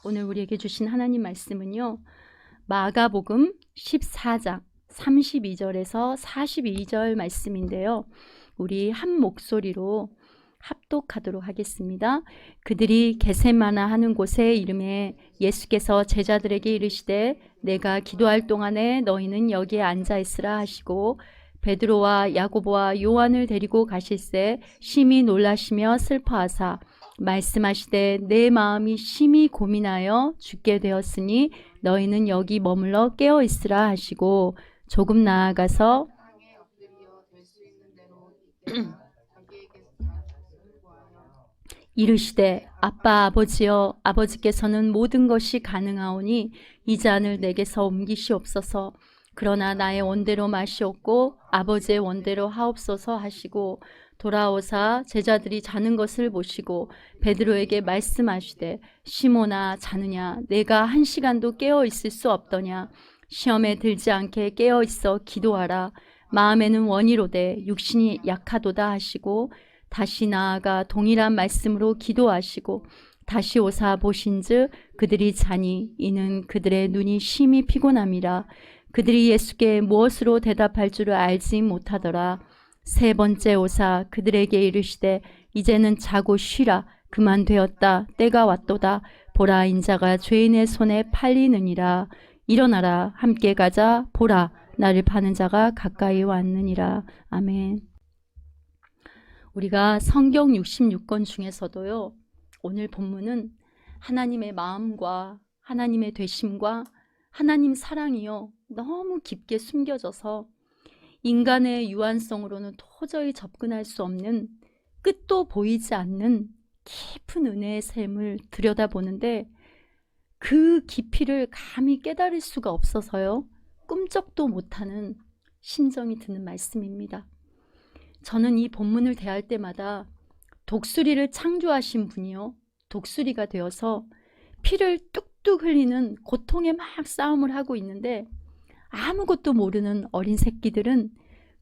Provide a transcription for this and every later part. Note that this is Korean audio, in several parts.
오늘 우리에게 주신 하나님 말씀은요, 마가복음 14장 32절에서 42절 말씀인데요. 우리 한 목소리로 합독하도록 하겠습니다. 그들이 겟세마나 하는 곳에 이름에 예수께서 제자들에게 이르시되 내가 기도할 동안에 너희는 여기에 앉아 있으라 하시고 베드로와 야고보와 요한을 데리고 가실새 심히 놀라시며 슬퍼하사 말씀하시되 내 마음이 심히 고민하여 죽게 되었으니 너희는 여기 머물러 깨어 있으라 하시고 조금 나아가서 이르시되 아빠 아버지여 아버지께서는 모든 것이 가능하오니 이 잔을 내게서 옮기시옵소서. 그러나 나의 원대로 마시옵고 아버지의 원대로 하옵소서 하시고 돌아오사 제자들이 자는 것을 보시고 베드로에게 말씀하시되 시몬아 자느냐 내가 1시간도 깨어 있을 수 없더냐. 시험에 들지 않게 깨어 있어 기도하라. 마음에는 원이로되 육신이 약하도다 하시고 다시 나아가 동일한 말씀으로 기도하시고 다시 오사 보신즉 그들이 자니 이는 그들의 눈이 심히 피곤함이라. 그들이 예수께 무엇으로 대답할 줄을 알지 못하더라. 세 번째 오사 그들에게 이르시되 이제는 자고 쉬라. 그만 되었다. 때가 왔도다. 보라 인자가 죄인의 손에 팔리느니라. 일어나라. 함께 가자. 보라 나를 파는 자가 가까이 왔느니라. 아멘. 우리가 성경 66권 중에서도요, 오늘 본문은 하나님의 마음과 하나님의 되심과 하나님 사랑이요 너무 깊게 숨겨져서 인간의 유한성으로는 도저히 접근할 수 없는 끝도 보이지 않는 깊은 은혜의 샘을 들여다보는데 그 깊이를 감히 깨달을 수가 없어서요 꿈쩍도 못하는 심정이 드는 말씀입니다. 저는 이 본문을 대할 때마다 독수리를 창조하신 분이요 독수리가 되어서 피를 뚝뚝 흘리는 고통에 막 싸움을 하고 있는데 아무것도 모르는 어린 새끼들은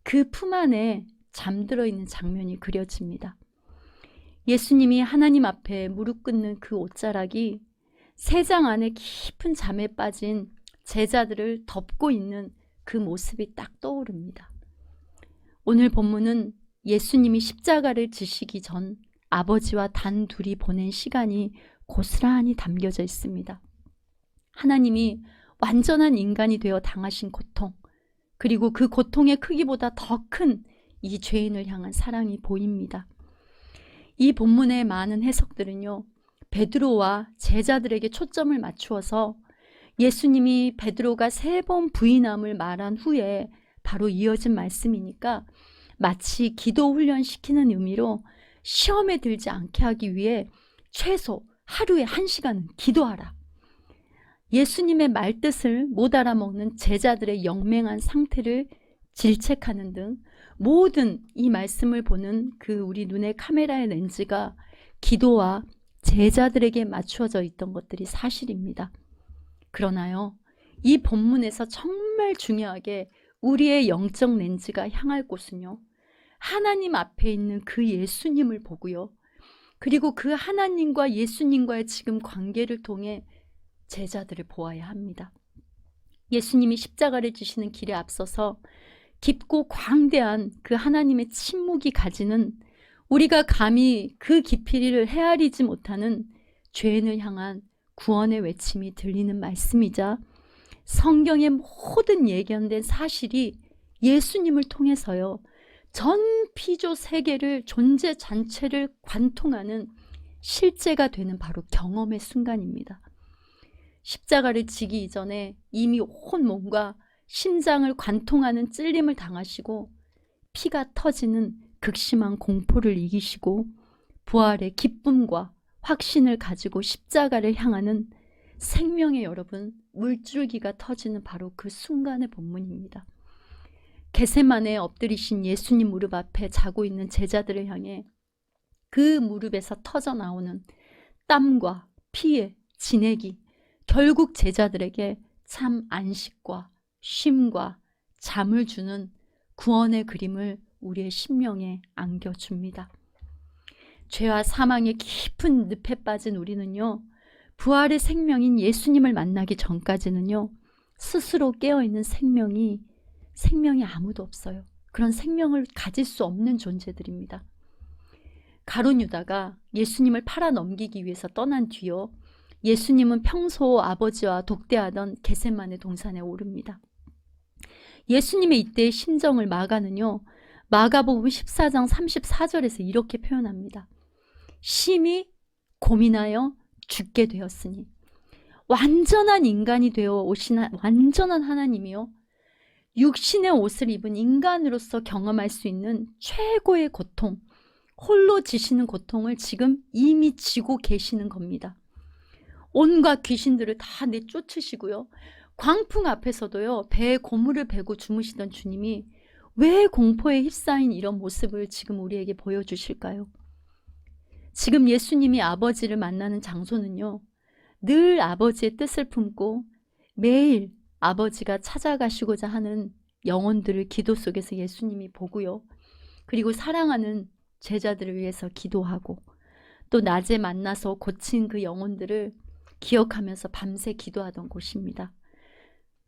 그 품 안에 잠들어 있는 장면이 그려집니다. 예수님이 하나님 앞에 무릎 꿇는 그 옷자락이 세장 안에 깊은 잠에 빠진 제자들을 덮고 있는 그 모습이 딱 떠오릅니다. 오늘 본문은 예수님이 십자가를 지시기 전 아버지와 단둘이 보낸 시간이 고스란히 담겨져 있습니다. 하나님이 완전한 인간이 되어 당하신 고통, 그리고 그 고통의 크기보다 더 큰 이 죄인을 향한 사랑이 보입니다. 이 본문의 많은 해석들은요, 베드로와 제자들에게 초점을 맞추어서 예수님이 베드로가 3번 부인함을 말한 후에 바로 이어진 말씀이니까 마치 기도 훈련시키는 의미로 시험에 들지 않게 하기 위해 최소 하루에 1시간은 기도하라. 예수님의 말뜻을 못 알아먹는 제자들의 영맹한 상태를 질책하는 등 모든 이 말씀을 보는 그 우리 눈의 카메라의 렌즈가 기도와 제자들에게 맞추어져 있던 것들이 사실입니다. 그러나요, 이 본문에서 정말 중요하게 우리의 영적 렌즈가 향할 곳은요, 하나님 앞에 있는 그 예수님을 보고요, 그리고 그 하나님과 예수님과의 지금 관계를 통해 제자들을 보아야 합니다. 예수님이 십자가를 지시는 길에 앞서서 깊고 광대한 그 하나님의 침묵이 가지는 우리가 감히 그 깊이를 헤아리지 못하는 죄인을 향한 구원의 외침이 들리는 말씀이자 성경의 모든 예견된 사실이 예수님을 통해서요 전 피조 세계를 존재 전체를 관통하는 실제가 되는 바로 경험의 순간입니다. 십자가를 지기 이전에 이미 온 몸과 심장을 관통하는 찔림을 당하시고 피가 터지는 극심한 공포를 이기시고 부활의 기쁨과 확신을 가지고 십자가를 향하는 생명의 여러분 물줄기가 터지는 바로 그 순간의 본문입니다. 겟세마네에 엎드리신 예수님 무릎 앞에 자고 있는 제자들을 향해 그 무릎에서 터져 나오는 땀과 피의 진액이 결국 제자들에게 참 안식과 쉼과 잠을 주는 구원의 그림을 우리의 심령에 안겨줍니다. 죄와 사망의 깊은 늪에 빠진 우리는요, 부활의 생명인 예수님을 만나기 전까지는요, 스스로 깨어있는 생명이 아무도 없어요. 그런 생명을 가질 수 없는 존재들입니다. 가룟 유다가 예수님을 팔아 넘기기 위해서 떠난 뒤요, 예수님은 평소 아버지와 독대하던 겟세마네 동산에 오릅니다. 예수님의 이때의 심정을 마가는요, 마가복음 14장 34절에서 이렇게 표현합니다. 심히 고민하여 죽게 되었으니. 완전한 인간이 되어 오신 완전한 하나님이요, 육신의 옷을 입은 인간으로서 경험할 수 있는 최고의 고통, 홀로 지시는 고통을 지금 이미 지고 계시는 겁니다. 온갖 귀신들을 다 내쫓으시고요, 광풍 앞에서도요, 배에 고무를 베고 주무시던 주님이 왜 공포에 휩싸인 이런 모습을 지금 우리에게 보여주실까요? 지금 예수님이 아버지를 만나는 장소는요, 늘 아버지의 뜻을 품고 매일 아버지가 찾아가시고자 하는 영혼들을 기도 속에서 예수님이 보고요, 그리고 사랑하는 제자들을 위해서 기도하고, 또 낮에 만나서 고친 그 영혼들을 기억하면서 밤새 기도하던 곳입니다.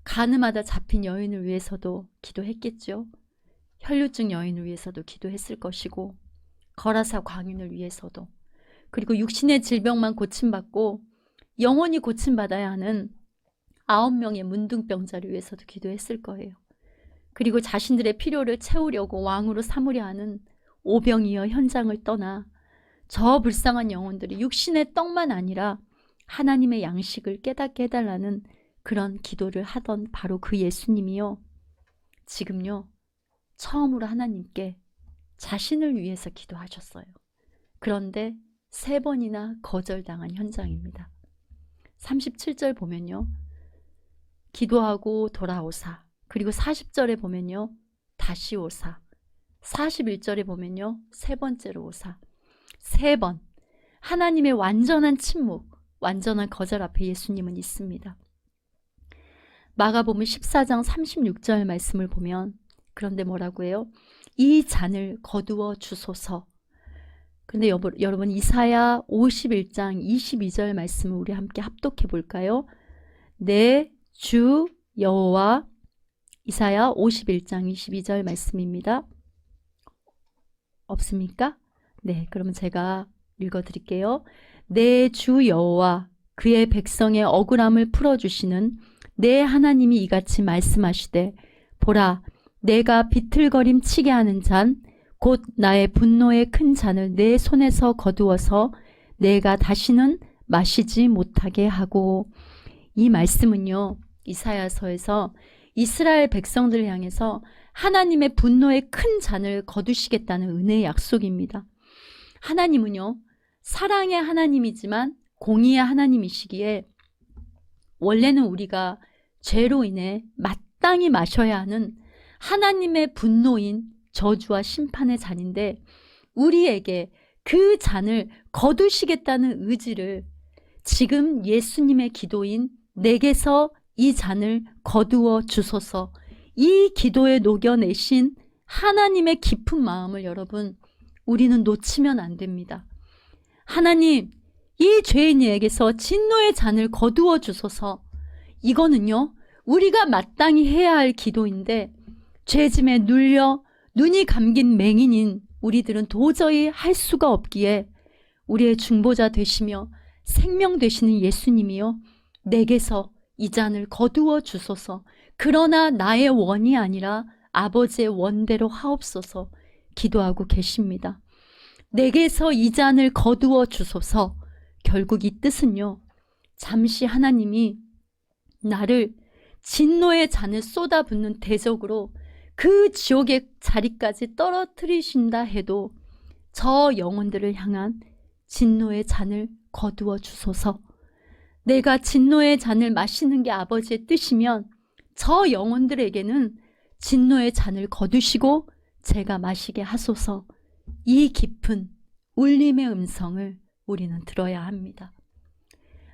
가늠하다 잡힌 여인을 위해서도 기도했겠죠. 혈류증 여인을 위해서도 기도했을 것이고, 거라사 광인을 위해서도, 그리고 육신의 질병만 고침받고 영원히 고침받아야 하는 9명의 문둥병자를 위해서도 기도했을 거예요. 그리고 자신들의 필요를 채우려고 왕으로 삼으려 하는 오병이어 현장을 떠나 저 불쌍한 영혼들이 육신의 떡만 아니라 하나님의 양식을 깨닫게 해달라는 그런 기도를 하던 바로 그 예수님이요, 지금요, 처음으로 하나님께 자신을 위해서 기도하셨어요. 그런데 3번이나 거절당한 현장입니다. 37절 보면요, 기도하고 돌아오사, 그리고 40절에 보면요, 다시 오사, 41절에 보면요, 3번째로 오사. 3번 하나님의 완전한 침묵, 완전한 거절 앞에 예수님은 있습니다. 마가복음 14장 36절 말씀을 보면, 그런데 뭐라고 해요? 이 잔을 거두어 주소서. 근데 여러분 이사야 51장 22절 말씀을 우리 함께 합독해 볼까요? 내 주 여호와, 이사야 51장 22절 말씀입니다. 없습니까? 네, 그러면 제가 읽어드릴게요. 내 주 여호와 그의 백성의 억울함을 풀어주시는 내 하나님이 이같이 말씀하시되, 보라, 내가 비틀거림 치게 하는 잔, 곧 나의 분노의 큰 잔을 내 손에서 거두어서 내가 다시는 마시지 못하게 하고. 이 말씀은요, 이사야서에서 이스라엘 백성들을 향해서 하나님의 분노의 큰 잔을 거두시겠다는 은혜의 약속입니다. 하나님은요, 사랑의 하나님이지만 공의의 하나님이시기에 원래는 우리가 죄로 인해 마땅히 마셔야 하는 하나님의 분노인 저주와 심판의 잔인데, 우리에게 그 잔을 거두시겠다는 의지를 지금 예수님의 기도인 내게서 이 잔을 거두어 주소서, 이 기도에 녹여내신 하나님의 깊은 마음을 여러분, 우리는 놓치면 안 됩니다. 하나님, 이 죄인에게서 진노의 잔을 거두어 주소서. 이거는요, 우리가 마땅히 해야 할 기도인데 죄짐에 눌려 눈이 감긴 맹인인 우리들은 도저히 할 수가 없기에 우리의 중보자 되시며 생명 되시는 예수님이요, 내게서 이 잔을 거두어 주소서. 그러나 나의 원이 아니라 아버지의 원대로 하옵소서 기도하고 계십니다. 내게서 이 잔을 거두어 주소서. 결국 이 뜻은요, 잠시 하나님이 나를 진노의 잔을 쏟아붓는 대적으로 그 지옥의 자리까지 떨어뜨리신다 해도 저 영혼들을 향한 진노의 잔을 거두어 주소서. 내가 진노의 잔을 마시는 게 아버지의 뜻이면 저 영혼들에게는 진노의 잔을 거두시고 제가 마시게 하소서. 이 깊은 울림의 음성을 우리는 들어야 합니다.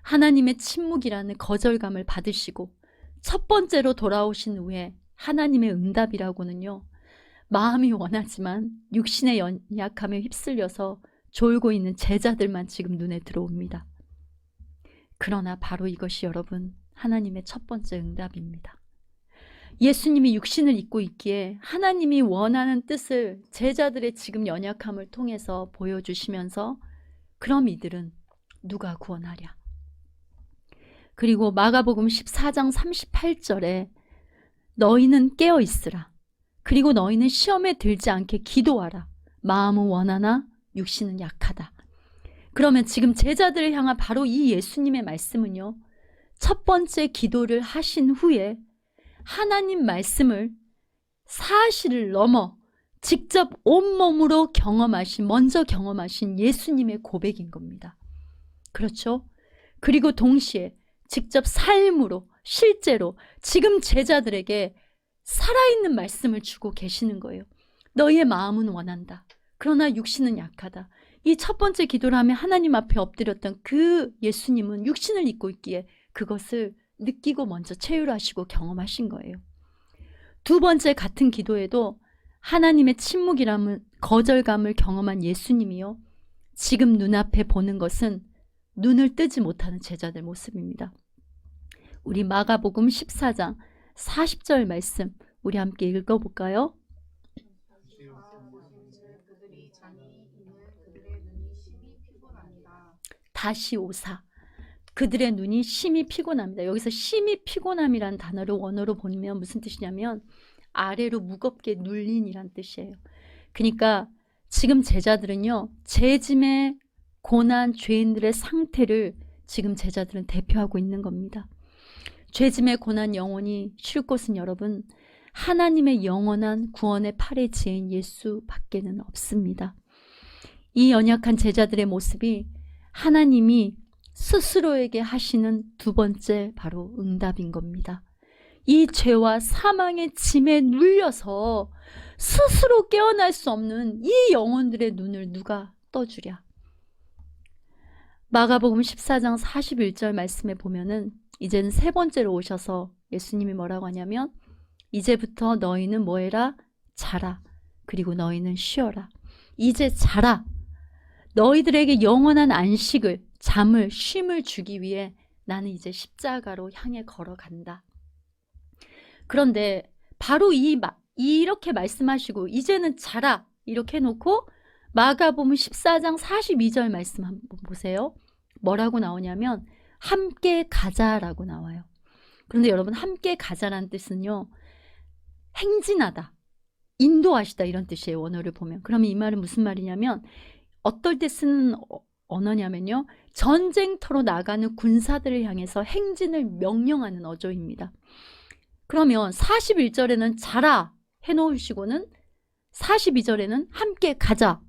하나님의 침묵이라는 거절감을 받으시고 첫 번째로 돌아오신 후에 하나님의 응답이라고는요, 마음이 원하지만 육신의 연약함에 휩쓸려서 졸고 있는 제자들만 지금 눈에 들어옵니다. 그러나 바로 이것이 여러분 하나님의 첫 번째 응답입니다. 예수님이 육신을 입고 있기에 하나님이 원하는 뜻을 제자들의 지금 연약함을 통해서 보여주시면서 그럼 이들은 누가 구원하랴. 그리고 마가복음 14장 38절에 너희는 깨어 있으라. 그리고 너희는 시험에 들지 않게 기도하라. 마음은 원하나 육신은 약하다. 그러면 지금 제자들을 향한 바로 이 예수님의 말씀은요, 첫 번째 기도를 하신 후에 하나님 말씀을 사실을 넘어 직접 온몸으로 먼저 경험하신 예수님의 고백인 겁니다. 그렇죠? 그리고 동시에 직접 삶으로 실제로 지금 제자들에게 살아있는 말씀을 주고 계시는 거예요. 너희의 마음은 원한다. 그러나 육신은 약하다. 이 첫 번째 기도를 하며 하나님 앞에 엎드렸던 그 예수님은 육신을 입고 있기에 그것을 느끼고 먼저 체휼하시고 경험하신 거예요. 두 번째 같은 기도에도 하나님의 침묵이라는 거절감을 경험한 예수님이요, 지금 눈앞에 보는 것은 눈을 뜨지 못하는 제자들 모습입니다. 우리 마가복음 14장 40절 말씀 우리 함께 읽어볼까요? 다시 오사 그들의 눈이 심히 피곤합니다. 여기서 심히 피곤함이란 단어를 원어로 보면 무슨 뜻이냐면 아래로 무겁게 눌린이란 뜻이에요. 그러니까 지금 제자들은요, 죄짐의 고난 죄인들의 상태를 지금 제자들은 대표하고 있는 겁니다. 죄짐의 고난 영원히 쉴 곳은 여러분 하나님의 영원한 구원의 팔에 지은 예수 밖에는 없습니다. 이 연약한 제자들의 모습이 하나님이 스스로에게 하시는 두 번째 바로 응답인 겁니다. 이 죄와 사망의 짐에 눌려서 스스로 깨어날 수 없는 이 영혼들의 눈을 누가 떠주랴. 마가복음 14장 41절 말씀에 보면은 이제는 세 번째로 오셔서 예수님이 뭐라고 하냐면 이제부터 너희는 뭐해라? 자라. 그리고 너희는 쉬어라. 이제 자라. 너희들에게 영원한 안식을, 잠을, 쉼을 주기 위해 나는 이제 십자가로 향해 걸어간다. 그런데 바로 이렇게 말씀하시고 이제는 자라 이렇게 해놓고 마가복음 14장 42절 말씀 한번 보세요. 뭐라고 나오냐면 함께 가자라고 나와요. 그런데 여러분 함께 가자라는 뜻은요, 행진하다, 인도하시다 이런 뜻이에요. 원어를 보면. 그러면 이 말은 무슨 말이냐면 어떨 때 쓰는 언어냐면요, 전쟁터로 나가는 군사들을 향해서 행진을 명령하는 어조입니다. 그러면 41절에는 자라 해놓으시고는 42절에는 함께 가자.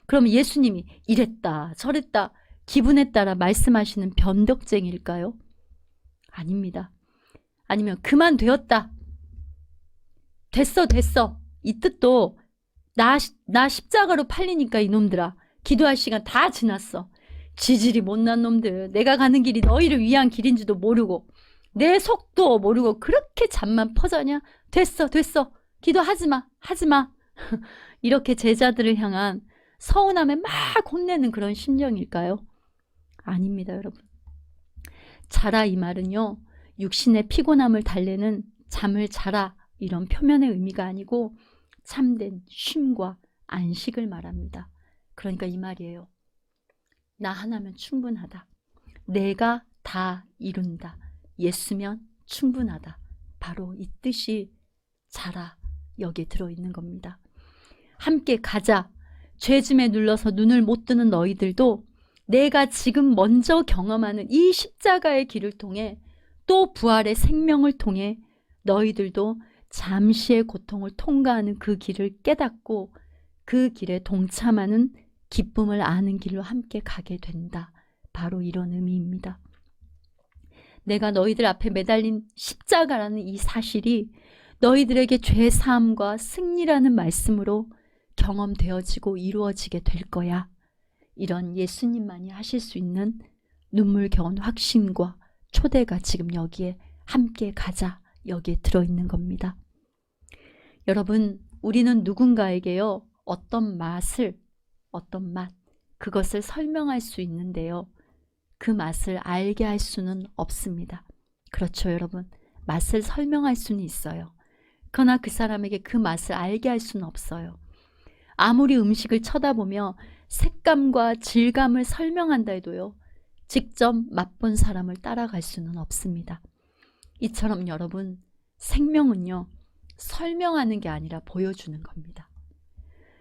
그럼 예수님이 이랬다 저랬다 기분에 따라 말씀하시는 변덕쟁이일까요? 아닙니다. 아니면 그만되었다, 됐어 이 뜻도 나 십자가로 팔리니까 이놈들아 기도할 시간 다 지났어. 지질이 못난 놈들, 내가 가는 길이 너희를 위한 길인지도 모르고 내 속도 모르고 그렇게 잠만 퍼자냐? 됐어 기도하지마 하지마 이렇게 제자들을 향한 서운함에 막 혼내는 그런 심정일까요? 아닙니다. 여러분, 자라 이 말은요, 육신의 피곤함을 달래는 잠을 자라 이런 표면의 의미가 아니고 참된 쉼과 안식을 말합니다. 그러니까 이 말이에요. 나 하나면 충분하다. 내가 다 이룬다. 예수면 충분하다. 바로 이 뜻이 자라 여기에 들어있는 겁니다. 함께 가자. 죄짐에 눌러서 눈을 못 뜨는 너희들도 내가 지금 먼저 경험하는 이 십자가의 길을 통해 또 부활의 생명을 통해 너희들도 잠시의 고통을 통과하는 그 길을 깨닫고 그 길에 동참하는 기쁨을 아는 길로 함께 가게 된다. 바로 이런 의미입니다. 내가 너희들 앞에 매달린 십자가라는 이 사실이 너희들에게 죄사함과 승리라는 말씀으로 경험되어지고 이루어지게 될 거야. 이런 예수님만이 하실 수 있는 눈물겨운 확신과 초대가 지금 여기에 함께 가자 여기에 들어있는 겁니다. 여러분, 우리는 누군가에게요, 어떤 맛, 그것을 설명할 수 있는데요, 그 맛을 알게 할 수는 없습니다. 그렇죠, 여러분? 맛을 설명할 수는 있어요. 그러나 그 사람에게 그 맛을 알게 할 수는 없어요. 아무리 음식을 쳐다보며 색감과 질감을 설명한다 해도요, 직접 맛본 사람을 따라갈 수는 없습니다. 이처럼 여러분, 생명은요, 설명하는 게 아니라 보여주는 겁니다.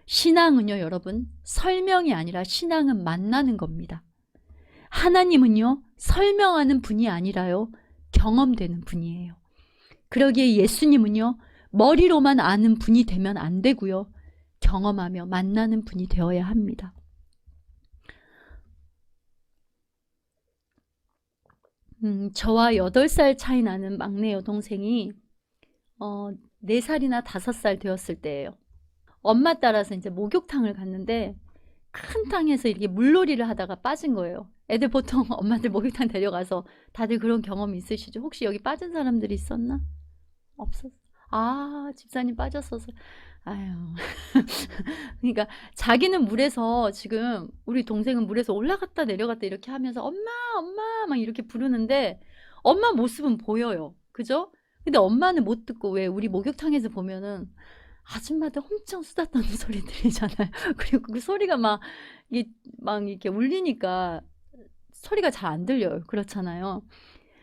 신앙은요, 여러분, 설명이 아니라 신앙은 만나는 겁니다. 하나님은요, 설명하는 분이 아니라요, 경험되는 분이에요. 그러기에 예수님은요, 머리로만 아는 분이 되면 안 되고요, 경험하며 만나는 분이 되어야 합니다. 저와 8살 차이 나는 막내 여동생이 4살이나 5살 되었을 때예요. 엄마 따라서 이제 목욕탕을 갔는데 큰 탕에서 이렇게 물놀이를 하다가 빠진 거예요. 애들 보통 엄마들 목욕탕 데려가서 다들 그런 경험이 있으시죠? 혹시 여기 빠진 사람들이 있었나? 없었어. 아, 집사님 빠졌어서. 아유. 그러니까 자기는 물에서, 지금 우리 동생은 물에서 올라갔다 내려갔다 이렇게 하면서 엄마 엄마 막 이렇게 부르는데 엄마 모습은 보여요. 그죠? 근데 엄마는 못 듣고, 왜 우리 목욕탕에서 보면은 아줌마들 엄청 수다 떠는 소리 들리잖아요. 그리고 그 소리가 막 이렇게 울리니까 소리가 잘 안 들려요. 그렇잖아요.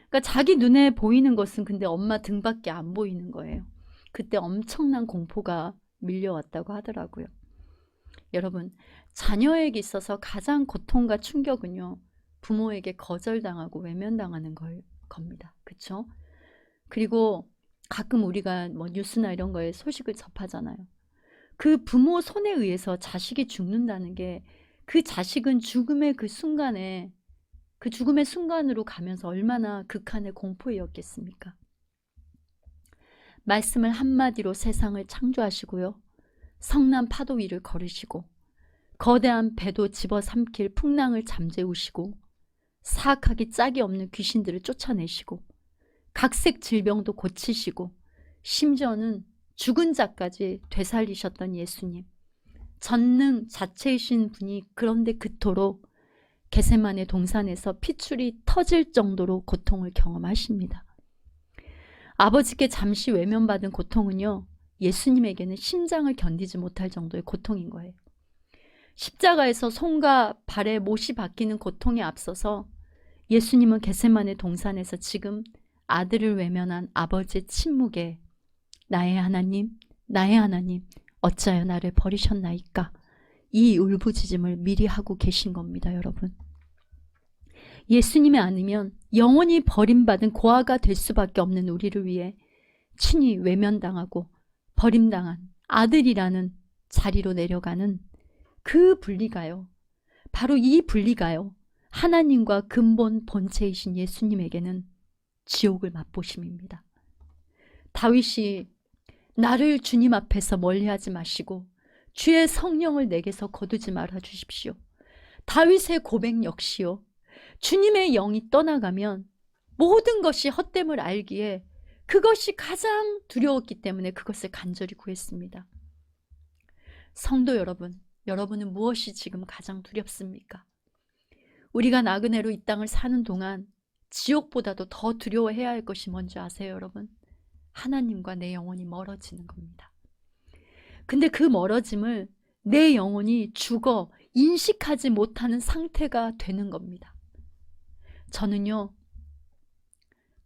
그러니까 자기 눈에 보이는 것은 근데 엄마 등밖에 안 보이는 거예요. 그때 엄청난 공포가 밀려왔다고 하더라고요. 여러분, 자녀에게 있어서 가장 고통과 충격은요, 부모에게 거절당하고 외면당하는 겁니다. 그쵸? 그리고 가끔 우리가 뭐 뉴스나 이런 거에 소식을 접하잖아요. 그 부모 손에 의해서 자식이 죽는다는 게, 그 자식은 죽음의 그 순간에, 그 죽음의 순간으로 가면서 얼마나 극한의 공포였겠습니까? 말씀을 한마디로 세상을 창조하시고요, 성난 파도 위를 걸으시고 거대한 배도 집어삼킬 풍랑을 잠재우시고 사악하기 짝이 없는 귀신들을 쫓아내시고 각색 질병도 고치시고 심지어는 죽은 자까지 되살리셨던 예수님, 전능 자체이신 분이 그런데 그토록 겟세마네 동산에서 핏줄이 터질 정도로 고통을 경험하십니다. 아버지께 잠시 외면받은 고통은요, 예수님에게는 심장을 견디지 못할 정도의 고통인 거예요. 십자가에서 손과 발에 못이 박히는 고통에 앞서서 예수님은 겟세마네 동산에서 지금 아들을 외면한 아버지의 침묵에 나의 하나님, 나의 하나님, 어찌하여 나를 버리셨나이까, 이 울부짖음을 미리 하고 계신 겁니다, 여러분. 예수님이 아니면 영원히 버림받은 고아가 될 수밖에 없는 우리를 위해 친히 외면당하고 버림당한 아들이라는 자리로 내려가는 그 분리가요, 바로 이 분리가요, 하나님과 근본 본체이신 예수님에게는 지옥을 맛보심입니다. 다윗이 나를 주님 앞에서 멀리하지 마시고 주의 성령을 내게서 거두지 말아 주십시오. 다윗의 고백 역시요, 주님의 영이 떠나가면 모든 것이 헛됨을 알기에 그것이 가장 두려웠기 때문에 그것을 간절히 구했습니다. 성도 여러분, 여러분은 무엇이 지금 가장 두렵습니까? 우리가 나그네로 이 땅을 사는 동안 지옥보다도 더 두려워해야 할 것이 뭔지 아세요, 여러분? 하나님과 내 영혼이 멀어지는 겁니다. 근데 그 멀어짐을 내 영혼이 죽어 인식하지 못하는 상태가 되는 겁니다. 저는요,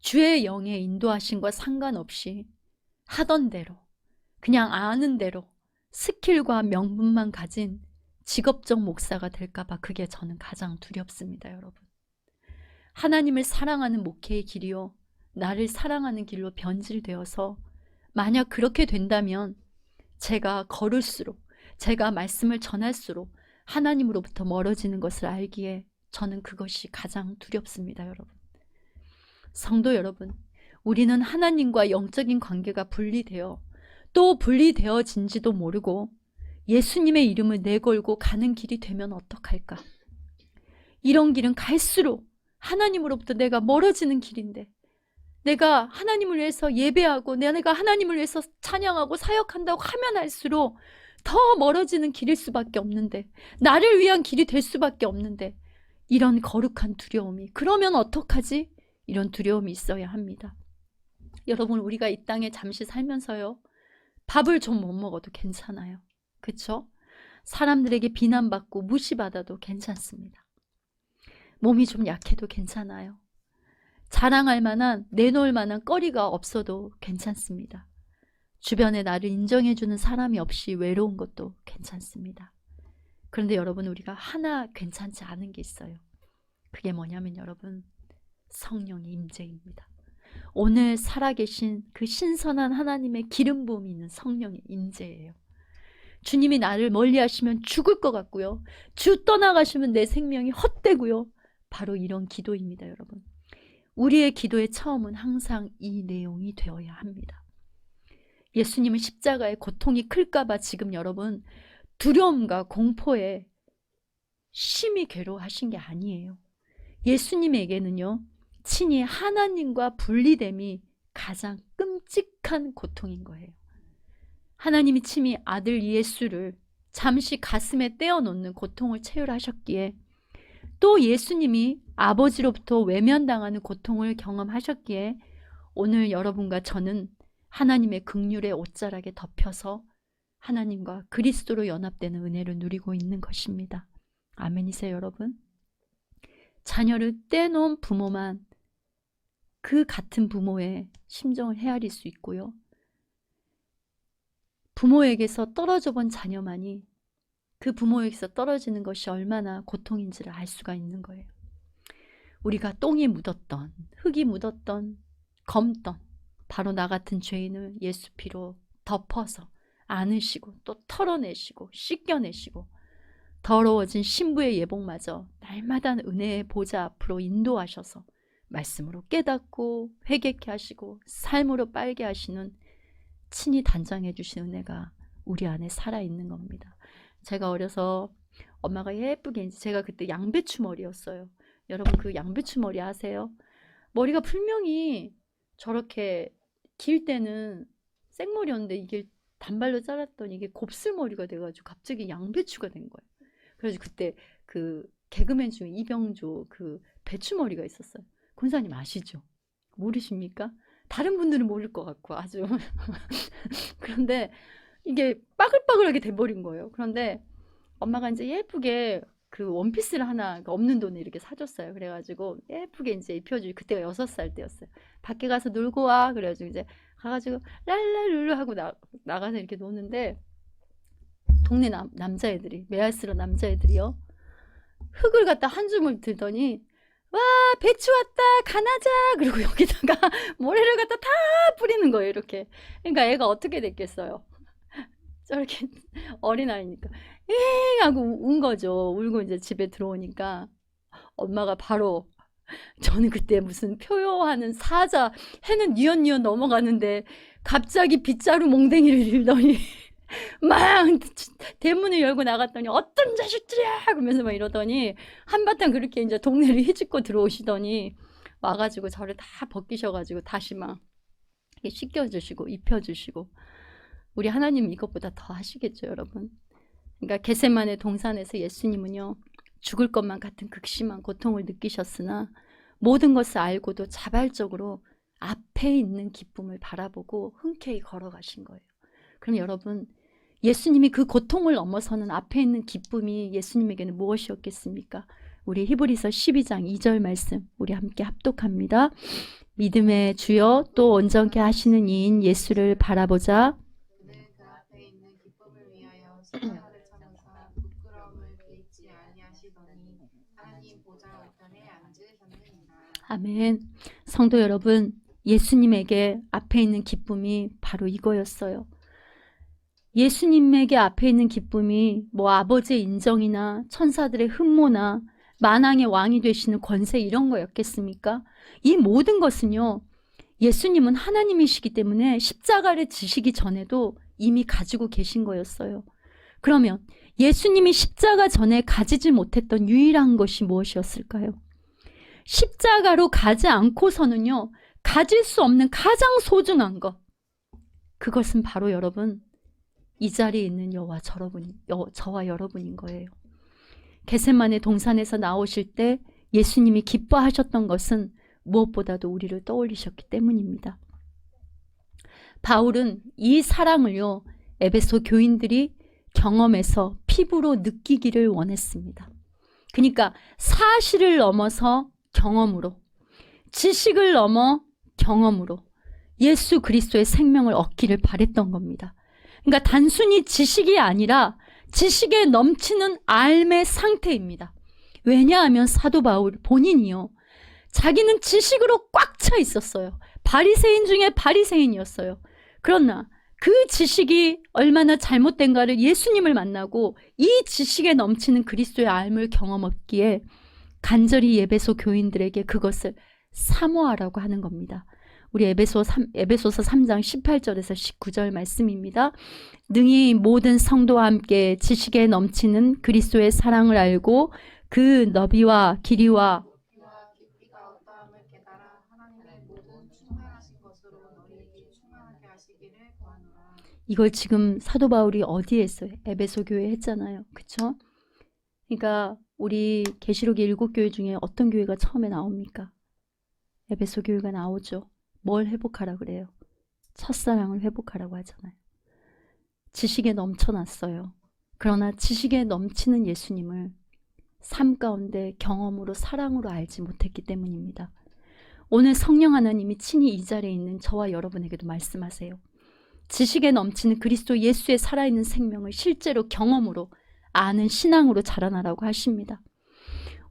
주의 영의 인도하심과 상관없이 하던 대로, 그냥 아는 대로 스킬과 명분만 가진 직업적 목사가 될까봐 그게 저는 가장 두렵습니다, 여러분. 하나님을 사랑하는 목회의 길이요, 나를 사랑하는 길로 변질되어서 만약 그렇게 된다면 제가 걸을수록, 제가 말씀을 전할수록 하나님으로부터 멀어지는 것을 알기에 저는 그것이 가장 두렵습니다, 여러분. 성도 여러분, 우리는 하나님과 영적인 관계가 분리되어 또 분리되어진지도 모르고 예수님의 이름을 내걸고 가는 길이 되면 어떡할까? 이런 길은 갈수록 하나님으로부터 내가 멀어지는 길인데, 내가 하나님을 위해서 예배하고 내가 하나님을 위해서 찬양하고 사역한다고 하면 할수록 더 멀어지는 길일 수밖에 없는데, 나를 위한 길이 될 수밖에 없는데, 이런 거룩한 두려움이. 그러면 어떡하지? 이런 두려움이 있어야 합니다. 여러분, 우리가 이 땅에 잠시 살면서요, 밥을 좀 못 먹어도 괜찮아요. 그쵸? 사람들에게 비난받고 무시받아도 괜찮습니다. 몸이 좀 약해도 괜찮아요. 자랑할 만한, 내놓을 만한 거리가 없어도 괜찮습니다. 주변에 나를 인정해주는 사람이 없이 외로운 것도 괜찮습니다. 그런데 여러분, 우리가 하나 괜찮지 않은 게 있어요. 그게 뭐냐면 여러분, 성령의 임재입니다. 오늘 살아계신 그 신선한 하나님의 기름 부음이 있는 성령의 임재예요. 주님이 나를 멀리 하시면 죽을 것 같고요. 주 떠나가시면 내 생명이 헛되고요. 바로 이런 기도입니다, 여러분. 우리의 기도의 처음은 항상 이 내용이 되어야 합니다. 예수님은 십자가의 고통이 클까봐 지금 여러분 두려움과 공포에 심히 괴로워하신 게 아니에요. 예수님에게는요, 친히 하나님과 분리됨이 가장 끔찍한 고통인 거예요. 하나님이 친히 아들 예수를 잠시 가슴에 떼어놓는 고통을 체휼하셨기에, 또 예수님이 아버지로부터 외면당하는 고통을 경험하셨기에 오늘 여러분과 저는 하나님의 긍휼의 옷자락에 덮여서 하나님과 그리스도로 연합되는 은혜를 누리고 있는 것입니다. 아멘이세요, 여러분? 자녀를 떼놓은 부모만 그 같은 부모의 심정을 헤아릴 수 있고요. 부모에게서 떨어져 본 자녀만이 그 부모에게서 떨어지는 것이 얼마나 고통인지를 알 수가 있는 거예요. 우리가 똥이 묻었던, 흙이 묻었던, 검던 바로 나 같은 죄인을 예수 피로 덮어서 안으시고 또 털어내시고 씻겨내시고 더러워진 신부의 예복마저 날마다 은혜의 보좌 앞으로 인도하셔서 말씀으로 깨닫고 회개케 하시고 삶으로 빨게 하시는, 친히 단장해 주신 은혜가 우리 안에 살아있는 겁니다. 제가 어려서 엄마가 예쁘게, 제가 그때 양배추 머리였어요. 여러분, 그 양배추 머리 아세요? 머리가 분명히 저렇게 길 때는 생머리였는데 이게 단발로 자랐더니 이게 곱슬머리가 돼가지고 갑자기 양배추가 된 거예요. 그래서 그때 그 개그맨 중에 이병조 그 배추머리가 있었어요. 권사님 아시죠? 모르십니까? 다른 분들은 모를 것 같고 아주 그런데 이게 빠글빠글하게 돼버린 거예요. 그런데 엄마가 이제 예쁘게 그 원피스를 하나 없는 돈에 이렇게 사줬어요. 그래가지고 예쁘게 이제 입혀주고, 그때가 6살 때였어요. 밖에 가서 놀고 와. 그래가지고 이제 가가지고 랄랄룰루 하고 나가서 이렇게 노는데, 동네 남자애들이, 메알스러 남자애들이요, 흙을 갖다 한 줌을 들더니 와 배추 왔다 가나자, 그리고 여기다가 모래를 갖다 다 뿌리는 거예요. 이렇게. 그러니까 애가 어떻게 됐겠어요? 저렇게 어린아이니까 잉 하고 운 거죠. 울고 이제 집에 들어오니까 엄마가 바로, 저는 그때 무슨 표효하는 사자, 해는 뉘엿뉘엿 넘어가는데 갑자기 빗자루 몽댕이를 들더니 막 대문을 열고 나갔더니 어떤 자식들이야 그러면서 막 이러더니 한바탕 그렇게 이제 동네를 휘짓고 들어오시더니 와가지고 저를 다 벗기셔가지고 다시 막 씻겨주시고 입혀주시고. 우리 하나님 이것보다 더 하시겠죠, 여러분. 그러니까 겟세마네 동산에서 예수님은요, 죽을 것만 같은 극심한 고통을 느끼셨으나 모든 것을 알고도 자발적으로 앞에 있는 기쁨을 바라보고 흔쾌히 걸어가신 거예요. 그럼 여러분, 예수님이 그 고통을 넘어서는 앞에 있는 기쁨이 예수님에게는 무엇이었겠습니까? 우리 히브리서 12장 2절 말씀 우리 함께 합독합니다. 믿음의 주여 또 온전케 하시는 이인 예수를 바라보자. 그 앞에 있는 기쁨을 위하여 십자가를 참으사 부끄러움을 개의치 아니하시더니 하나님 보좌 우편에 앉으셨느니라. 아멘. 성도 여러분, 예수님에게 앞에 있는 기쁨이 바로 이거였어요. 예수님에게 앞에 있는 기쁨이 뭐 아버지의 인정이나 천사들의 흠모나 만왕의 왕이 되시는 권세 이런 거였겠습니까? 이 모든 것은요, 예수님은 하나님이시기 때문에 십자가를 지시기 전에도 이미 가지고 계신 거였어요. 그러면 예수님이 십자가 전에 가지지 못했던 유일한 것이 무엇이었을까요? 십자가로 가지 않고서는요, 가질 수 없는 가장 소중한 것, 그것은 바로 여러분, 이 자리에 있는 저와 여러분인 거예요. 겟세마네 동산에서 나오실 때 예수님이 기뻐하셨던 것은 무엇보다도 우리를 떠올리셨기 때문입니다. 바울은 이 사랑을요, 에베소 교인들이 경험해서 피부로 느끼기를 원했습니다. 그러니까 사실을 넘어서 경험으로, 지식을 넘어 경험으로 예수 그리스도의 생명을 얻기를 바랬던 겁니다. 그러니까 단순히 지식이 아니라 지식에 넘치는 삶의 상태입니다. 왜냐하면 사도 바울 본인이요, 자기는 지식으로 꽉 차 있었어요. 바리새인 중에 바리새인이었어요. 그러나 그 지식이 얼마나 잘못된가를 예수님을 만나고 이 지식에 넘치는 그리스도의 삶을 경험했기에 간절히 에베소 교인들에게 그것을 사모하라고 하는 겁니다. 우리 에베소서 3장 18절에서 19절 말씀입니다. 능히 모든 성도와 함께 지식에 넘치는 그리스도의 사랑을 알고 그 너비와 길이와 깊이가 어떠함을 깨달아 하나님의 모든 충만하신 것으로 너희에게 충만하게 하시기를 구하노라. 이걸 지금 사도 바울이 어디에 했어요? 에베소 교회에 했잖아요. 그쵸? 그러니까 우리 계시록 7교회 중에 어떤 교회가 처음에 나옵니까? 에베소 교회가 나오죠. 뭘 회복하라 그래요? 첫사랑을 회복하라고 하잖아요. 지식에 넘쳐났어요. 그러나 지식에 넘치는 예수님을 삶 가운데 경험으로 사랑으로 알지 못했기 때문입니다. 오늘 성령 하나님이 친히 이 자리에 있는 저와 여러분에게도 말씀하세요. 지식에 넘치는 그리스도 예수의 살아있는 생명을 실제로 경험으로 아는 신앙으로 자라나라고 하십니다.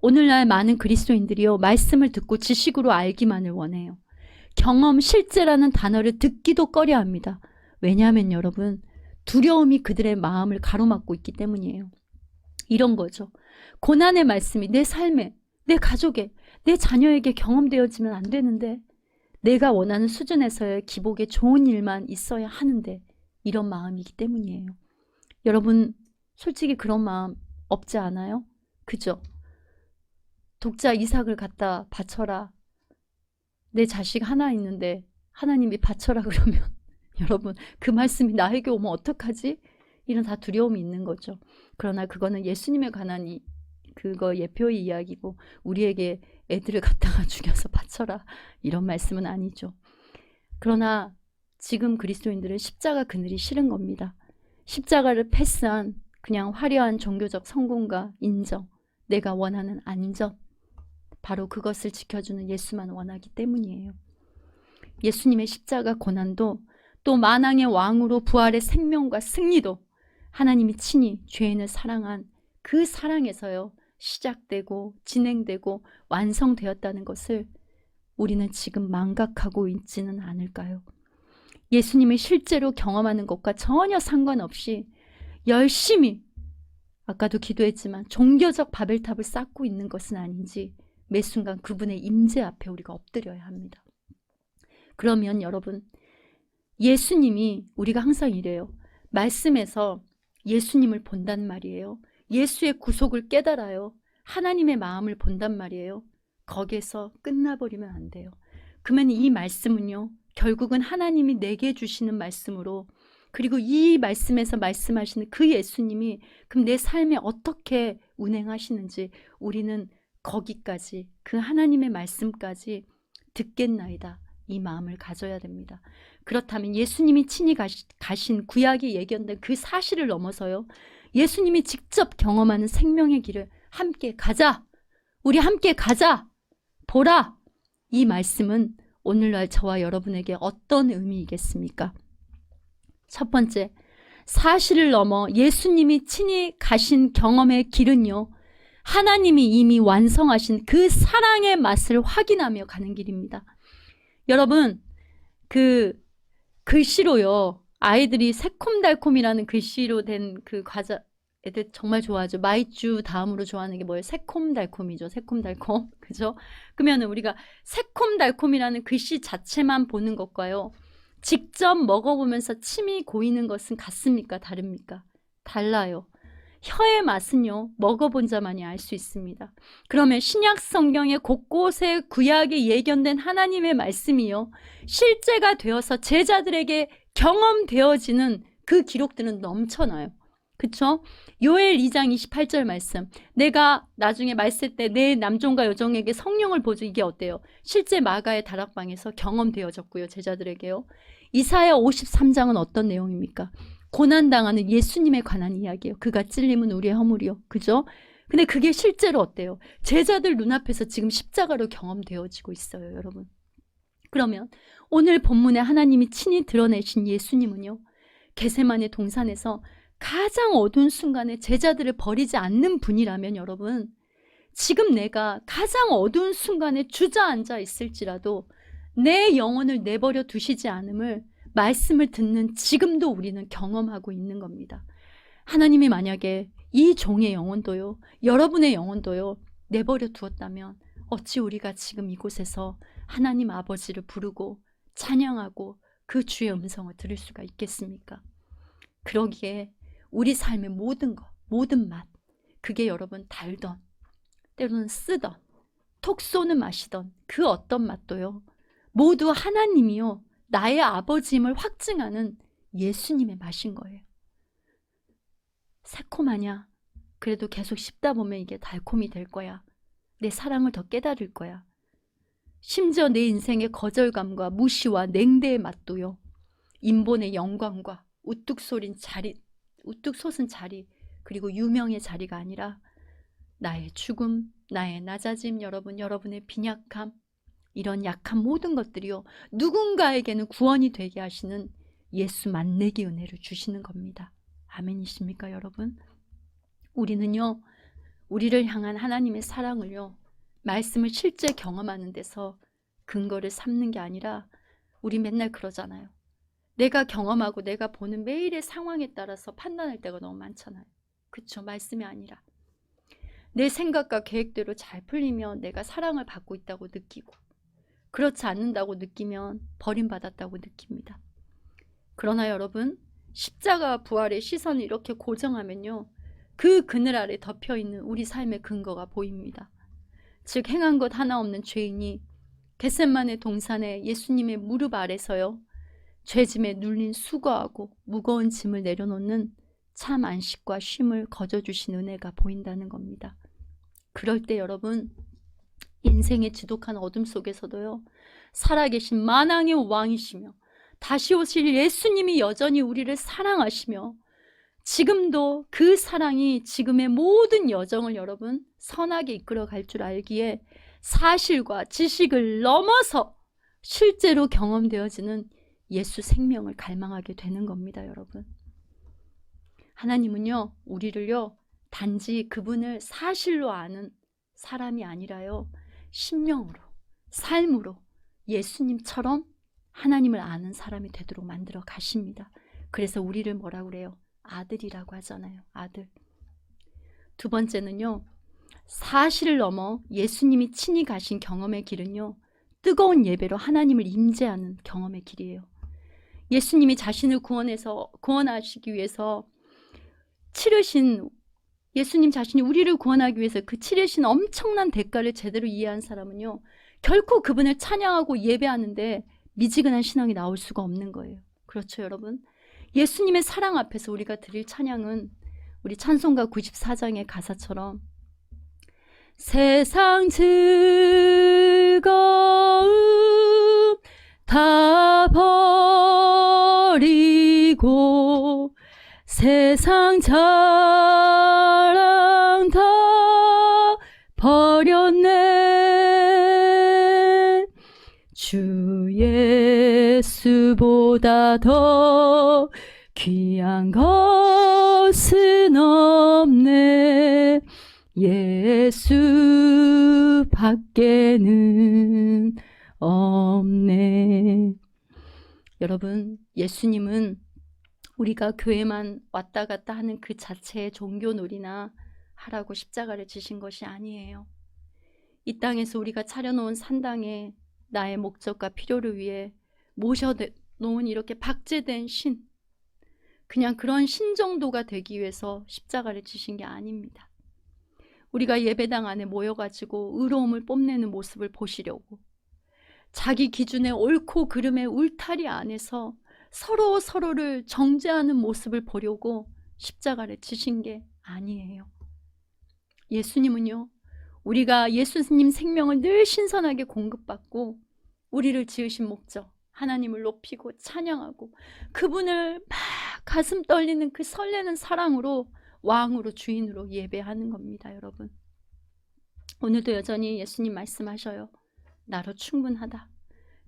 오늘날 많은 그리스도인들이요, 말씀을 듣고 지식으로 알기만을 원해요. 경험, 실제라는 단어를 듣기도 꺼려합니다. 왜냐하면 여러분, 두려움이 그들의 마음을 가로막고 있기 때문이에요. 이런 거죠. 고난의 말씀이 내 삶에, 내 가족에, 내 자녀에게 경험되어지면 안 되는데, 내가 원하는 수준에서의 기복에 좋은 일만 있어야 하는데, 이런 마음이기 때문이에요. 여러분 솔직히 그런 마음 없지 않아요? 그죠? 독자 이삭을 갖다 바쳐라. 내 자식 하나 있는데 하나님이 바쳐라 그러면 여러분 그 말씀이 나에게 오면 어떡하지? 이런 다 두려움이 있는 거죠. 그러나 그거는 예수님에 관한 그거 예표의 이야기고 우리에게 애들을 갖다가 죽여서 바쳐라 이런 말씀은 아니죠. 그러나 지금 그리스도인들은 십자가 그늘이 싫은 겁니다. 십자가를 패스한 그냥 화려한 종교적 성공과 인정, 내가 원하는 안전, 바로 그것을 지켜주는 예수만 원하기 때문이에요. 예수님의 십자가 고난도 또 만왕의 왕으로 부활의 생명과 승리도 하나님이 친히 죄인을 사랑한 그 사랑에서요 시작되고 진행되고 완성되었다는 것을 우리는 지금 망각하고 있지는 않을까요? 예수님을 실제로 경험하는 것과 전혀 상관없이 열심히 아까도 기도했지만 종교적 바벨탑을 쌓고 있는 것은 아닌지 매 순간 그분의 임재 앞에 우리가 엎드려야 합니다. 그러면 여러분 예수님이 우리가 항상 이래요. 말씀에서 예수님을 본단 말이에요. 예수의 구속을 깨달아요. 하나님의 마음을 본단 말이에요. 거기에서 끝나버리면 안 돼요. 그러면 이 말씀은요 결국은 하나님이 내게 주시는 말씀으로 그리고 이 말씀에서 말씀하시는 그 예수님이 그럼 내 삶에 어떻게 운행하시는지 우리는 거기까지 그 하나님의 말씀까지 듣겠나이다 이 마음을 가져야 됩니다. 그렇다면 예수님이 친히 가신 구약에 예견된 그 사실을 넘어서요 예수님이 직접 경험하는 생명의 길을 함께 가자, 우리 함께 가자, 보라, 이 말씀은 오늘날 저와 여러분에게 어떤 의미이겠습니까? 첫 번째, 사실을 넘어 예수님이 친히 가신 경험의 길은요 하나님이 이미 완성하신 그 사랑의 맛을 확인하며 가는 길입니다. 여러분 그 글씨로요 아이들이 새콤달콤이라는 글씨로 된 그 과자 애들 정말 좋아하죠. 마이쮸 다음으로 좋아하는 게 뭐예요? 새콤달콤이죠. 새콤달콤. 그죠? 그러면 우리가 새콤달콤이라는 글씨 자체만 보는 것과요 직접 먹어보면서 침이 고이는 것은 같습니까? 다릅니까? 달라요. 혀의 맛은요 먹어본 자만이 알 수 있습니다. 그러면 신약 성경의 곳곳에 구약에 예견된 하나님의 말씀이요 실제가 되어서 제자들에게 경험되어지는 그 기록들은 넘쳐나요. 그쵸? 요엘 2장 28절 말씀. 내가 나중에 말쓸 때 내 남종과 여종에게 성령을 보여줘. 이게 어때요? 실제 마가의 다락방에서 경험되어졌고요. 제자들에게요. 이사야 53장은 어떤 내용입니까? 고난당하는 예수님에 관한 이야기예요. 그가 찔림은 우리의 허물이요. 그죠? 근데 그게 실제로 어때요? 제자들 눈앞에서 지금 십자가로 경험되어지고 있어요. 여러분. 그러면 오늘 본문에 하나님이 친히 드러내신 예수님은요. 겟세마네 동산에서 가장 어두운 순간에 제자들을 버리지 않는 분이라면 여러분, 지금 내가 가장 어두운 순간에 주저앉아 있을지라도 내 영혼을 내버려 두시지 않음을 말씀을 듣는 지금도 우리는 경험하고 있는 겁니다. 하나님이 만약에 이 종의 영혼도요, 여러분의 영혼도요 내버려 두었다면 어찌 우리가 지금 이곳에서 하나님 아버지를 부르고 찬양하고 그 주의 음성을 들을 수가 있겠습니까? 그러기에 우리 삶의 모든 것, 모든 맛, 그게 여러분 달던, 때로는 쓰던, 톡 쏘는 맛이던 그 어떤 맛도요, 모두 하나님이요 나의 아버지임을 확증하는 예수님의 맛인 거예요. 새콤하냐? 그래도 계속 씹다 보면 이게 달콤이 될 거야. 내 사랑을 더 깨달을 거야. 심지어 내 인생의 거절감과 무시와 냉대의 맛도요, 인본의 영광과 우뚝 솟은 자리, 그리고 유명의 자리가 아니라 나의 죽음, 나의 낮아짐, 여러분의 빈약함, 이런 약한 모든 것들이요 누군가에게는 구원이 되게 하시는 예수 만내기 은혜를 주시는 겁니다. 아멘이십니까 여러분? 우리는요 우리를 향한 하나님의 사랑을요 말씀을 실제 경험하는 데서 근거를 삼는 게 아니라, 우리 맨날 그러잖아요. 내가 경험하고 내가 보는 매일의 상황에 따라서 판단할 때가 너무 많잖아요. 그쵸? 말씀이 아니라 내 생각과 계획대로 잘 풀리면 내가 사랑을 받고 있다고 느끼고, 그렇지 않는다고 느끼면 버림받았다고 느낍니다. 그러나 여러분, 십자가와 부활의 시선을 이렇게 고정하면요 그 그늘 아래 덮여있는 우리 삶의 근거가 보입니다. 즉 행한 것 하나 없는 죄인이 겟세마네 동산에 예수님의 무릎 아래서요 죄짐에 눌린 수고하고 무거운 짐을 내려놓는 참 안식과 쉼을 거저주신 은혜가 보인다는 겁니다. 그럴 때 여러분, 인생의 지독한 어둠 속에서도요 살아계신 만왕의 왕이시며 다시 오실 예수님이 여전히 우리를 사랑하시며, 지금도 그 사랑이 지금의 모든 여정을 여러분 선하게 이끌어 갈 줄 알기에 사실과 지식을 넘어서 실제로 경험되어지는 예수 생명을 갈망하게 되는 겁니다. 여러분, 하나님은요 우리를요 단지 그분을 사실로 아는 사람이 아니라요 심령으로, 삶으로 예수님처럼 하나님을 아는 사람이 되도록 만들어 가십니다. 그래서 우리를 뭐라고 그래요? 아들이라고 하잖아요. 아들. 두 번째는요, 사실을 넘어 예수님이 친히 가신 경험의 길은요 뜨거운 예배로 하나님을 임재하는 경험의 길이에요. 예수님이 자신을 구원하시기 위해서 치르신, 예수님 자신이 우리를 구원하기 위해서 그 치르신 엄청난 대가를 제대로 이해한 사람은요 결코 그분을 찬양하고 예배하는데 미지근한 신앙이 나올 수가 없는 거예요. 그렇죠 여러분? 예수님의 사랑 앞에서 우리가 드릴 찬양은 우리 찬송가 94장의 가사처럼 세상 즐거움 다 버리고 세상 자랑 다 버렸네. 주 예수보다 더 귀한 것은 없네. 예수 밖에는 없네. 여러분, 예수님은 우리가 교회만 왔다 갔다 하는 그 자체의 종교놀이나 하라고 십자가를 지신 것이 아니에요. 이 땅에서 우리가 차려놓은 산당에 나의 목적과 필요를 위해 모셔놓은 이렇게 박제된 신, 그냥 그런 신 정도가 되기 위해서 십자가를 지신 게 아닙니다. 우리가 예배당 안에 모여가지고 의로움을 뽐내는 모습을 보시려고, 자기 기준의 옳고 그름의 울타리 안에서 서로를 정죄하는 모습을 보려고 십자가를 지신 게 아니에요. 예수님은요, 우리가 예수님 생명을 늘 신선하게 공급받고 우리를 지으신 목적, 하나님을 높이고 찬양하고 그분을 막 가슴 떨리는 그 설레는 사랑으로 왕으로 주인으로 예배하는 겁니다. 여러분, 오늘도 여전히 예수님 말씀하셔요. 나로 충분하다.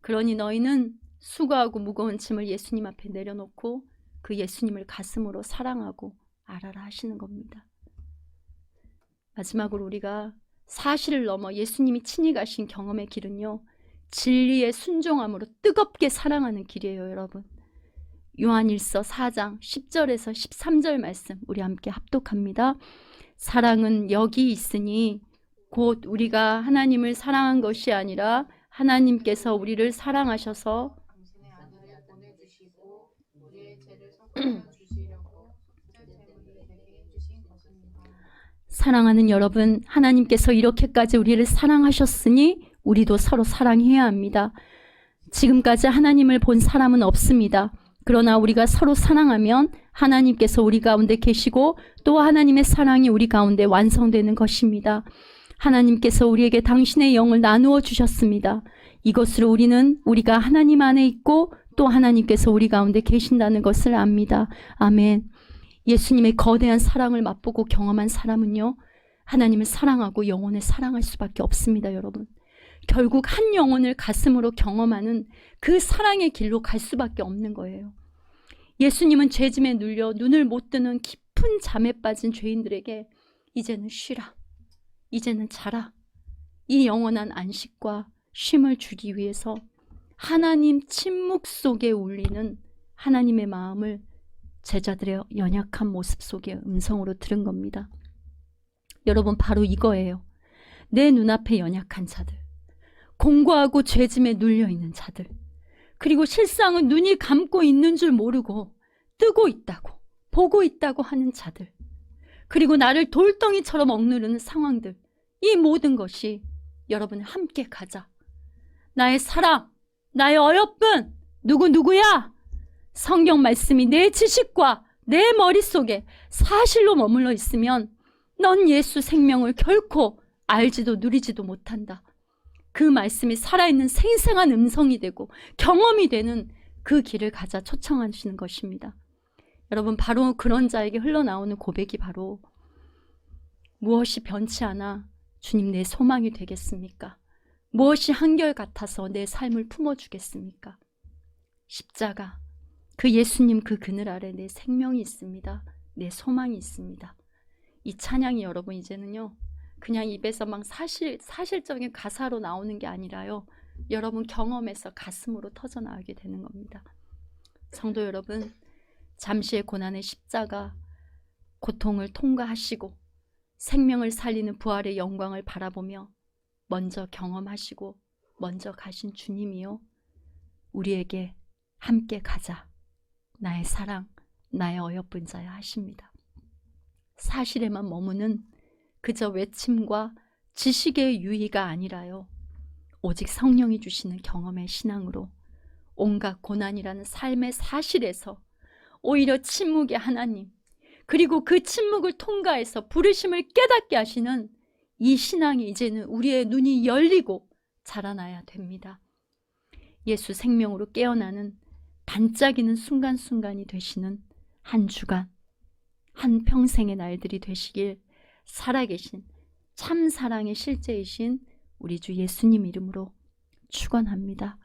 그러니 너희는 수고하고 무거운 짐을 예수님 앞에 내려놓고 그 예수님을 가슴으로 사랑하고 알아라 하시는 겁니다. 마지막으로 우리가 사실을 넘어 예수님이 친히 가신 경험의 길은요, 진리의 순종함으로 뜨겁게 사랑하는 길이에요. 여러분, 요한일서 4장 10절에서 13절 말씀 우리 함께 합독합니다. 사랑은 여기 있으니 곧 우리가 하나님을 사랑한 것이 아니라 하나님께서 우리를 사랑하셔서 당신의 아들을 보내주시고 우리의 죄를 섞어 주시려고 속죄제물을 되게 해주신 것입니다. 사랑하는 여러분, 하나님께서 이렇게까지 우리를 사랑하셨으니 우리도 서로 사랑해야 합니다. 지금까지 하나님을 본 사람은 없습니다. 그러나 우리가 서로 사랑하면 하나님께서 우리 가운데 계시고 또 하나님의 사랑이 우리 가운데 완성되는 것입니다. 하나님께서 우리에게 당신의 영을 나누어 주셨습니다. 이것으로 우리는 우리가 하나님 안에 있고 또 하나님께서 우리 가운데 계신다는 것을 압니다. 아멘. 예수님의 거대한 사랑을 맛보고 경험한 사람은요, 하나님을 사랑하고 영혼을 사랑할 수밖에 없습니다. 여러분, 결국 한 영혼을 가슴으로 경험하는 그 사랑의 길로 갈 수밖에 없는 거예요. 예수님은 죄짐에 눌려 눈을 못 뜨는 깊은 잠에 빠진 죄인들에게 이제는 쉬라, 이제는 자라, 이 영원한 안식과 쉼을 주기 위해서 하나님 침묵 속에 울리는 하나님의 마음을 제자들의 연약한 모습 속에 음성으로 들은 겁니다. 여러분, 바로 이거예요. 내 눈앞에 연약한 자들, 공고하고 죄짐에 눌려있는 자들, 그리고 실상은 눈이 감고 있는 줄 모르고 뜨고 있다고, 보고 있다고 하는 자들, 그리고 나를 돌덩이처럼 억누르는 상황들, 이 모든 것이 여러분 함께 가자. 나의 사랑, 나의 어여쁜 누구야? 성경 말씀이 내 지식과 내 머릿속에 사실로 머물러 있으면 넌 예수 생명을 결코 알지도 누리지도 못한다. 그 말씀이 살아있는 생생한 음성이 되고 경험이 되는 그 길을 가자 초청하시는 것입니다. 여러분, 바로 그런 자에게 흘러나오는 고백이 바로 무엇이 변치 않아 주님 내 소망이 되겠습니까? 무엇이 한결같아서 내 삶을 품어주겠습니까? 십자가, 그 예수님 그 그늘 아래 내 생명이 있습니다. 내 소망이 있습니다. 이 찬양이 여러분 이제는요, 그냥 입에서 막 사실적인 가사로 나오는 게 아니라요, 여러분 경험에서 가슴으로 터져나오게 되는 겁니다. 성도 여러분, 잠시의 고난의 십자가 고통을 통과하시고 생명을 살리는 부활의 영광을 바라보며 먼저 경험하시고 먼저 가신 주님이요, 우리에게 함께 가자, 나의 사랑, 나의 어여쁜 자야 하십니다. 사실에만 머무는 그저 외침과 지식의 유의가 아니라요, 오직 성령이 주시는 경험의 신앙으로 온갖 고난이라는 삶의 사실에서 오히려 침묵의 하나님, 그리고 그 침묵을 통과해서 부르심을 깨닫게 하시는 이 신앙이 이제는 우리의 눈이 열리고 자라나야 됩니다. 예수 생명으로 깨어나는 반짝이는 순간순간이 되시는 한 주간, 한 평생의 날들이 되시길 살아계신 참 사랑의 실제이신 우리 주 예수님 이름으로 축원합니다.